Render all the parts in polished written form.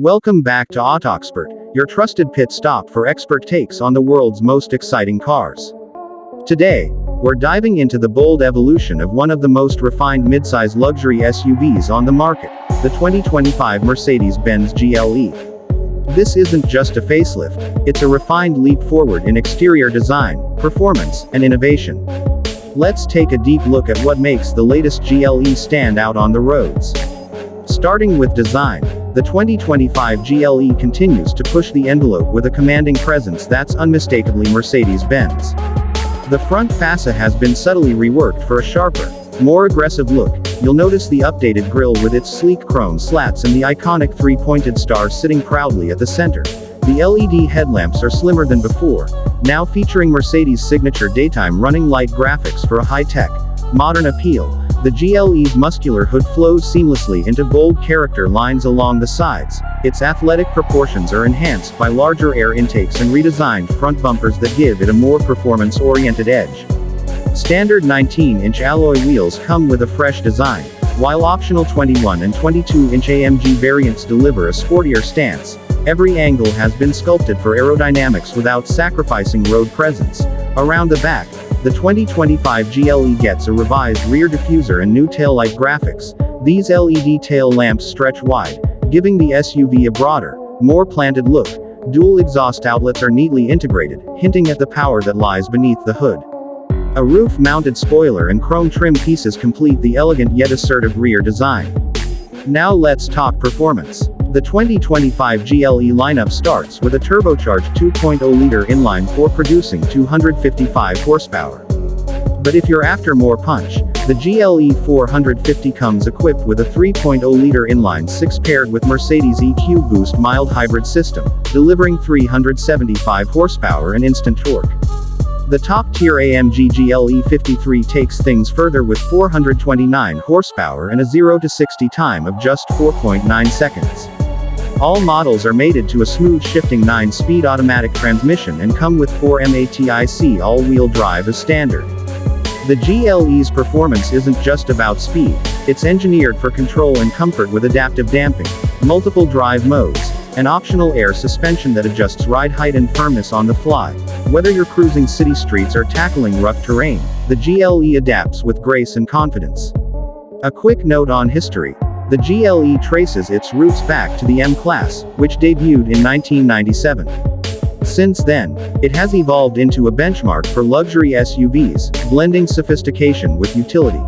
Welcome back to AutoExpert, your trusted pit stop for expert takes on the world's most exciting cars. Today, we're diving into the bold evolution of one of the most refined midsize luxury SUVs on the market, the 2025 Mercedes-Benz GLE. This isn't just a facelift, it's a refined leap forward in exterior design, performance, and innovation. Let's take a deep look at what makes the latest GLE stand out on the roads. Starting with design, the 2025 GLE continues to push the envelope with a commanding presence that's unmistakably Mercedes-Benz. The front fascia has been subtly reworked for a sharper, more aggressive look. You'll notice the updated grille with its sleek chrome slats and the iconic three-pointed stars sitting proudly at the center. The LED headlamps are slimmer than before, now featuring Mercedes' signature daytime running light graphics for a high-tech, modern appeal. The GLE's muscular hood flows seamlessly into bold character lines along the sides. Its athletic proportions are enhanced by larger air intakes and redesigned front bumpers that give it a more performance-oriented edge. Standard 19-inch alloy wheels come with a fresh design, while optional 21 and 22-inch AMG variants deliver a sportier stance. Every angle has been sculpted for aerodynamics without sacrificing road presence. Around the back, the 2025 GLE gets a revised rear diffuser and new taillight graphics. These LED tail lamps stretch wide, giving the SUV a broader, more planted look. Dual exhaust outlets are neatly integrated, hinting at the power that lies beneath the hood. A roof-mounted spoiler and chrome trim pieces complete the elegant yet assertive rear design. Now let's talk performance. The 2025 GLE lineup starts with a turbocharged 2.0-liter inline-4 producing 255 horsepower. But if you're after more punch, the GLE 450 comes equipped with a 3.0-liter inline-6 paired with Mercedes EQ Boost mild hybrid system, delivering 375 horsepower and instant torque. The top-tier AMG GLE 53 takes things further with 429 horsepower and a 0-60 time of just 4.9 seconds. All models are mated to a smooth shifting 9-speed automatic transmission and come with 4 MATIC all-wheel drive as standard. The GLE's performance isn't just about speed, it's engineered for control and comfort with adaptive damping, multiple drive modes, and optional air suspension that adjusts ride height and firmness on the fly. Whether you're cruising city streets or tackling rough terrain, the GLE adapts with grace and confidence. A quick note on history. The GLE traces its roots back to the M-Class, which debuted in 1997. Since then, it has evolved into a benchmark for luxury SUVs, blending sophistication with utility.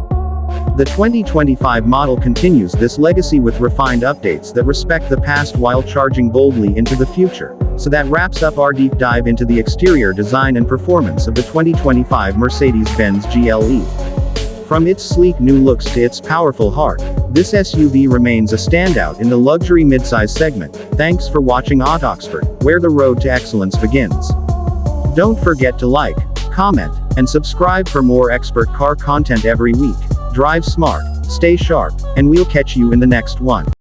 The 2025 model continues this legacy with refined updates that respect the past while charging boldly into the future. So that wraps up our deep dive into the exterior design and performance of the 2025 Mercedes-Benz GLE. From its sleek new looks to its powerful heart, this SUV remains a standout in the luxury midsize segment. Thanks for watching AutoExpert, where the road to excellence begins. Don't forget to like, comment, and subscribe for more expert car content every week. Drive smart, stay sharp, and we'll catch you in the next one.